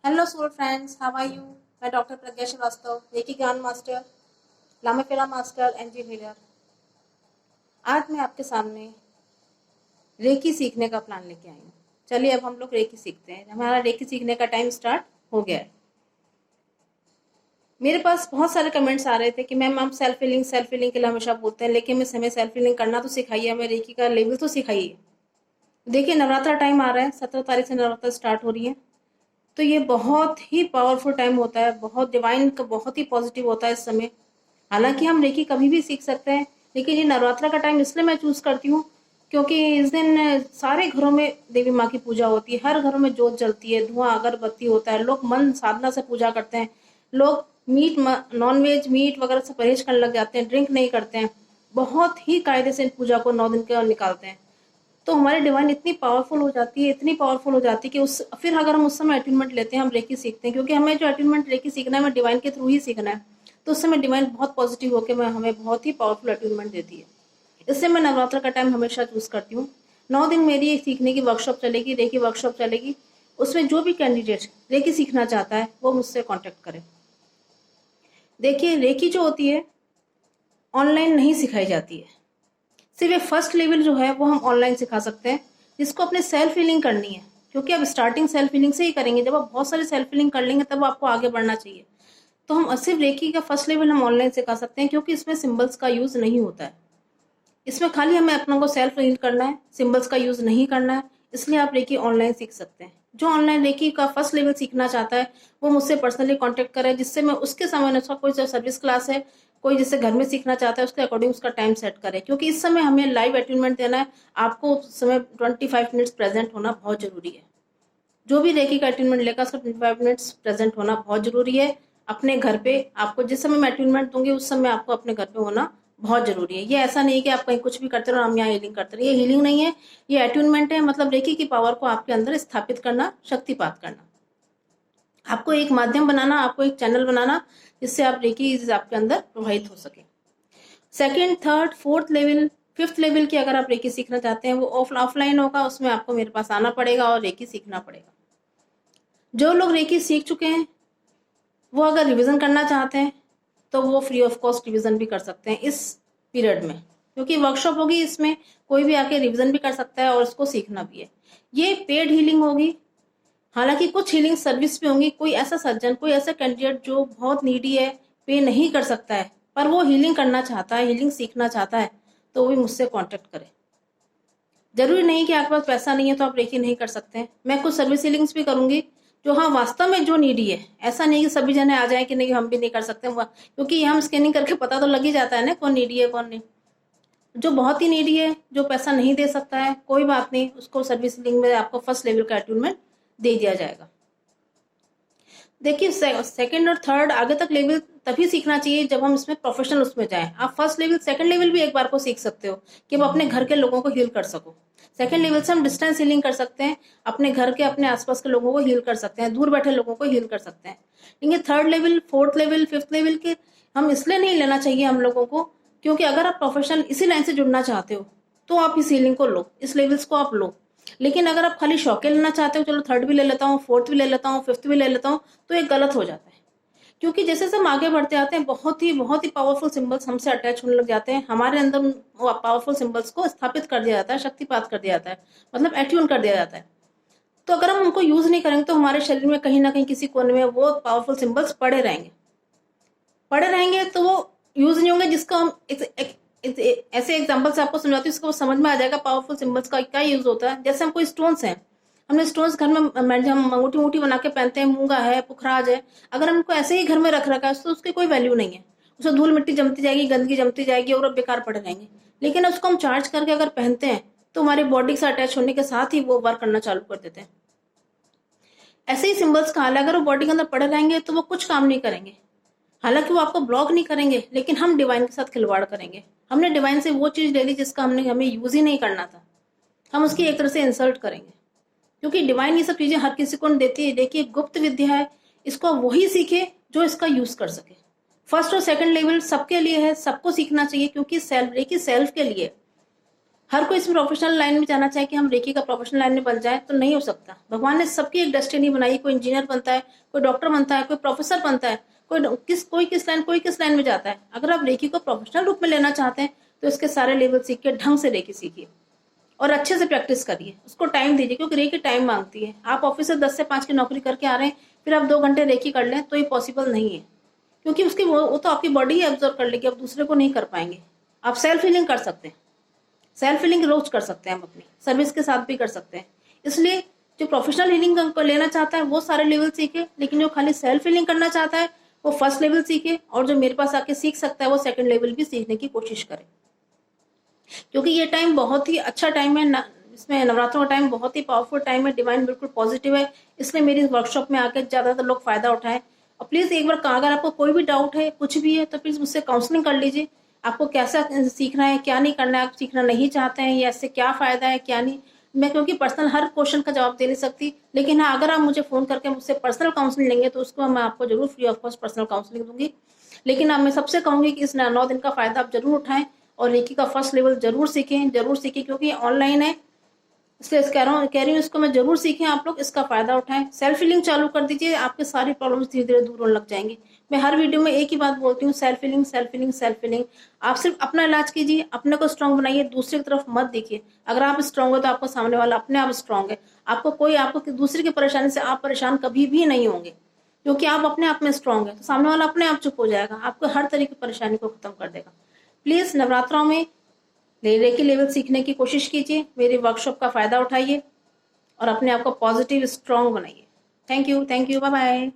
Hello school friends, how are you? मैं doctor Pragya Srivastava, reiki ज्ञान master, Lama Fera master, energy healer. आज मैं आपके सामने रेकी सीखने का प्लान लेके आई हूँ। चलिए अब हम लोग रेकी सीखते हैं। हमारा रेकी सीखने का टाइम स्टार्ट हो गया है। मेरे पास बहुत सारे कमेंट्स आ रहे थे कि मैम आप सेल्फ हीलिंग के लिए हमेशा बोलते हैं, लेकिन मैं हमें सेल्फ हीलिंग करना तो सिखाइए, हमें रेकी का लेवल तो सिखाइए। देखिए, नवरात्रा टाइम आ रहा है, 17 तारीख से नवरात्रा स्टार्ट हो रही है। तो ये बहुत ही पावरफुल टाइम होता है, बहुत डिवाइन का, बहुत ही पॉजिटिव होता है इस समय। हालांकि हम रेकी कभी भी सीख सकते हैं, लेकिन ये नवरात्रा का टाइम इसलिए मैं चूज करती हूँ क्योंकि इस दिन सारे घरों में देवी माँ की पूजा होती है, हर घरों में जोत जलती है, धुआं अगरबत्ती होता है, लोग मन साधना से पूजा करते हैं, लोग नॉन वेज मीट वगैरह से परहेज करने लग जाते हैं, ड्रिंक नहीं करते हैं, बहुत ही कायदे से इन पूजा को 9 दिन के निकालते हैं। तो हमारी डिवाइन इतनी पावरफुल हो जाती है, इतनी पावरफुल हो जाती है कि उस फिर अगर हम उस समय अटेनमेंट लेते हैं, हम रेकी सीखते हैं, क्योंकि हमें जो अटेनमेंट रेकी सीखना है हमें डिवाइन के थ्रू ही सीखना है। तो उस समय डिवाइन बहुत पॉजिटिव होकर हमें बहुत ही पावरफुल अटेनमेंट देती है। इससे मैं नवरात्र का टाइम हमेशा चूज करती हूँ। 9 दिन मेरी एक सीखने की वर्कशॉप चलेगी, रेकी वर्कशॉप चलेगी। उसमें जो भी कैंडिडेट रेकी सीखना चाहता है वो मुझसे कॉन्टेक्ट करे। देखिए, रेकी जो होती है ऑनलाइन नहीं सिखाई जाती है। सिर्फ एक फर्स्ट लेवल जो है वो हम ऑनलाइन सिखा सकते हैं, जिसको अपने सेल्फ हीलिंग करनी है, क्योंकि अब स्टार्टिंग सेल्फ हीलिंग से ही करेंगे। जब आप बहुत सारी सेल्फ हीलिंग कर लेंगे तब आपको आगे बढ़ना चाहिए। तो हम सिर्फ रेकी का फर्स्ट लेवल हम ऑनलाइन सिखा सकते हैं, क्योंकि इसमें सिंबल्स का यूज नहीं होता है। इसमें खाली हमें अपनों को सेल्फ हील करना है, सिंबल्स का यूज नहीं करना है। इसलिए आप रेकी ऑनलाइन सीख सकते हैं। जो ऑनलाइन रेकी का फर्स्ट लेवल सीखना चाहता है वो मुझसे पर्सनली कांटेक्ट करे, जिससे मैं उसके समय अनुसार, कोई सर्विस क्लास है, कोई जिससे घर में सीखना चाहता है, उसके अकॉर्डिंग उसका टाइम सेट करे, क्योंकि इस समय हमें लाइव अटेंडमेंट देना है। आपको उस समय 25 मिनट्स प्रेजेंट होना बहुत जरूरी है। जो भी रेकी का अटेंडमेंट लेगा उसका 25 मिनट्स प्रेजेंट होना बहुत जरूरी है। अपने घर पे आपको जिस समय मैं अटेंडमेंट दूंगी उस समय आपको अपने घर पे होना बहुत जरूरी है। ये ऐसा नहीं है कि आप कहीं कुछ भी करते रहो, हम यहाँ हीलिंग करते रहे। ये हीलिंग नहीं है, ये अटेंडमेंट है। मतलब रेकी की पावर को आपके अंदर स्थापित करना, शक्तिपात करना, आपको एक माध्यम बनाना, आपको एक चैनल बनाना, जिससे आप रेकी आपके अंदर प्रवाहित हो सके। Second, third, fourth level, fifth level की अगर आप रेकी सीखना चाहते हैं वो ऑफलाइन होगा, उसमें आपको मेरे पास आना पड़ेगा और रेकी सीखना पड़ेगा। जो लोग रेकी सीख चुके हैं वो अगर रिवीजन करना चाहते हैं तो वो फ्री ऑफ कॉस्ट रिवीजन भी कर सकते हैं इस पीरियड में, क्योंकि वर्कशॉप होगी, इसमें कोई भी आके रिवीजन भी कर सकता है और उसको सीखना भी है। ये पेड हीलिंग होगी। हालांकि कुछ हीलिंग सर्विस भी होंगी। कोई ऐसा सज्जन, कोई ऐसा कैंडिडेट जो बहुत नीडी है, पे नहीं कर सकता है, पर वो हीलिंग करना चाहता है, हीलिंग सीखना चाहता है, तो वो भी मुझसे कॉन्टेक्ट करे। जरूरी नहीं कि आपके पास पैसा नहीं है तो आप रेकी नहीं कर सकते हैं। मैं कुछ सर्विस हीलिंग्स भी करूंगी जो, हाँ, वास्तव में जो नीडी है। ऐसा नहीं कि सभी जने आ जाए कि नहीं हम भी नहीं कर सकते, क्योंकि हम स्कैनिंग करके पता तो लग ही जाता है ना कौन नीडी है कौन नहीं। जो बहुत ही नीडी है, जो पैसा नहीं दे सकता है, कोई बात नहीं, उसको सर्विस हीलिंग में आपको फर्स्ट लेवल का अटेनमेंट दे दिया जाएगा। देखिए, सेकंड और थर्ड आगे तक लेवल तभी सीखना चाहिए जब हम इसमें प्रोफेशनल उसमें जाएं। आप फर्स्ट लेवल, सेकंड लेवल भी एक बार को सीख सकते हो कि आप अपने घर के लोगों को हील कर सको। सेकंड लेवल से हम डिस्टेंस हीलिंग कर सकते हैं, अपने घर के, अपने आसपास के लोगों को हील कर सकते हैं, दूर बैठे लोगों को हील कर सकते हैं। लेकिन third level, fourth level, fifth level के हम इसलिए नहीं लेना चाहिए हम लोगों को, क्योंकि अगर आप प्रोफेशनल इसी लाइन से जुड़ना चाहते हो तो आप इस हीलिंग को लो, इस लेवल्स को आप लो। लेकिन अगर आप खाली शौक लेना चाहते हो, चलो थर्ड भी ले लेता हूँ, फोर्थ भी ले लेता हूँ, फिफ्थ भी ले लेता हूँ, तो ये गलत हो जाता है। क्योंकि जैसे हम आगे बढ़ते आते हैं बहुत ही पावरफुल सिंबल्स हमसे अटैच होने लग जाते हैं। हमारे अंदर पावरफुल सिंबल्स को स्थापित कर दिया जाता है, शक्तिपात कर दिया जाता है, मतलब एट्यून कर दिया जाता है। तो अगर हम उनको यूज नहीं करेंगे तो हमारे शरीर में कहीं ना कहीं किसी कोने में वो पावरफुल सिंबल्स पड़े रहेंगे, तो वो यूज नहीं होंगे। जिसको हम ऐसे एग्जांपल से आपको समझाती हूँ, उसको समझ में आ जाएगा पावरफुल सिंबल्स का क्या यूज होता है। जैसे हम कोई स्टोन्स हैं, हमने स्टोन्स घर में हम अंगूठी ऊँटी बना के पहनते हैं, मूंगा है, पुखराज है, अगर हमको ऐसे ही घर में रख रखा है तो उसकी कोई वैल्यू नहीं है। उसमें धूल मिट्टी जमती जाएगी, गंदगी जमती जाएगी और बेकार पड़े रहेंगे। लेकिन उसको हम चार्ज करके अगर पहनते हैं तो हमारी बॉडी से अटैच होने के साथ ही वो वर्क करना चालू कर देते हैं। ऐसे ही सिंबल्स का हाल है, अगर वो बॉडी के अंदर पड़े रहेंगे तो वो कुछ काम नहीं करेंगे। हालांकि वो आपको ब्लॉक नहीं करेंगे, लेकिन हम डिवाइन के साथ खिलवाड़ करेंगे। हमने डिवाइन से वो चीज ले ली जिसका हमें यूज ही नहीं करना था, हम उसकी एक तरह से इंसल्ट करेंगे। क्योंकि डिवाइन ये सब चीजें हर किसी को देती है। देखिए, गुप्त विद्या है, इसको वही सीखे जो इसका यूज कर सके। फर्स्ट और सेकंड लेवल सबके लिए है, सबको सीखना चाहिए, क्योंकि सेल्फ के लिए। हर कोई इस प्रोफेशनल लाइन में जाना चाहे कि हम रेकी का प्रोफेशनल लाइन में बन जाए, तो नहीं हो सकता। भगवान ने सबकी एक डेस्टिनी बनाई, कोई इंजीनियर बनता है, कोई डॉक्टर बनता है, कोई प्रोफेसर बनता है, कोई किस लाइन में जाता है। अगर आप रेकी को प्रोफेशनल रूप में लेना चाहते हैं तो इसके सारे लेवल सीख के ढंग से रेकी सीखिए और अच्छे से प्रैक्टिस करिए, उसको टाइम दीजिए, क्योंकि रेकी टाइम मांगती है। आप ऑफिस से 10 से 5 की नौकरी करके आ रहे हैं, फिर आप 2 घंटे रेकी कर लें तो ये पॉसिबल नहीं है, क्योंकि उसकी वो तो आपकी बॉडी ही एब्जॉर्व कर लेगी, आप दूसरे को नहीं कर पाएंगे। आप सेल्फ हीलिंग कर सकते हैं, सेल्फ हीलिंग रोज कर सकते हैं, हम अपनी सर्विस के साथ भी कर सकते हैं। इसलिए जो प्रोफेशनल हीलिंग को लेना चाहता है वो सारे लेवल सीखे, लेकिन जो खाली सेल्फ हीलिंग करना चाहता है वो फर्स्ट लेवल सीखे, और जो मेरे पास आके सीख सकता है वो सेकंड लेवल भी सीखने की कोशिश करे, क्योंकि ये टाइम बहुत ही अच्छा टाइम है। इसमें नवरात्रों का टाइम बहुत ही पावरफुल टाइम है, डिवाइन बिल्कुल पॉजिटिव है। इसलिए मेरी वर्कशॉप में आकर ज्यादातर लोग फायदा उठाएं। और प्लीज एक बार अगर आपको कोई भी डाउट है, कुछ भी है, तो प्लीज मुझसे काउंसलिंग कर लीजिए। आपको कैसा सीखना है, क्या नहीं करना है, आप सीखना नहीं चाहते हैं, या इससे क्या फायदा है क्या नहीं। मैं क्योंकि पर्सनल हर क्वेश्चन का जवाब दे नहीं सकती, लेकिन हाँ, अगर आप मुझे फोन करके मुझसे पर्सनल काउंसलिंग लेंगे तो उसको मैं आपको जरूर free of cost personal counselling दूंगी। लेकिन अब मैं सबसे कहूंगी कि इस 9 दिन का फायदा आप जरूर उठाएं और रेकी का फर्स्ट लेवल जरूर सीखें, क्योंकि ऑनलाइन है, इसलिए कह रही हूँ इसको मैं जरूर सीखें। आप लोग इसका फायदा उठाएं, सेल्फ हीलिंग चालू कर दीजिए, आपके सारी प्रॉब्लम्स धीरे धीरे दूर होने लग जाएंगी। मैं हर वीडियो में एक ही बात बोलती हूँ, self healing self healing self healing. आप सिर्फ अपना इलाज कीजिए, अपने को स्ट्रांग बनाइए, दूसरे की तरफ मत देखिए। अगर आप स्ट्रांग हो तो आपको सामने वाला अपने आप स्ट्रांग है। आपको दूसरे की परेशानी से आप परेशान कभी भी नहीं होंगे, क्योंकि आप अपने आप में स्ट्रांग है। तो सामने वाला अपने आप चुप हो जाएगा, आपको हर तरह की परेशानी को खत्म कर देगा। प्लीज नवरात्रों में रेकी लेवल सीखने की कोशिश कीजिए, मेरी वर्कशॉप का फायदा उठाइए और अपने आप को पॉजिटिव स्ट्रांग बनाइए। Thank you, bye bye.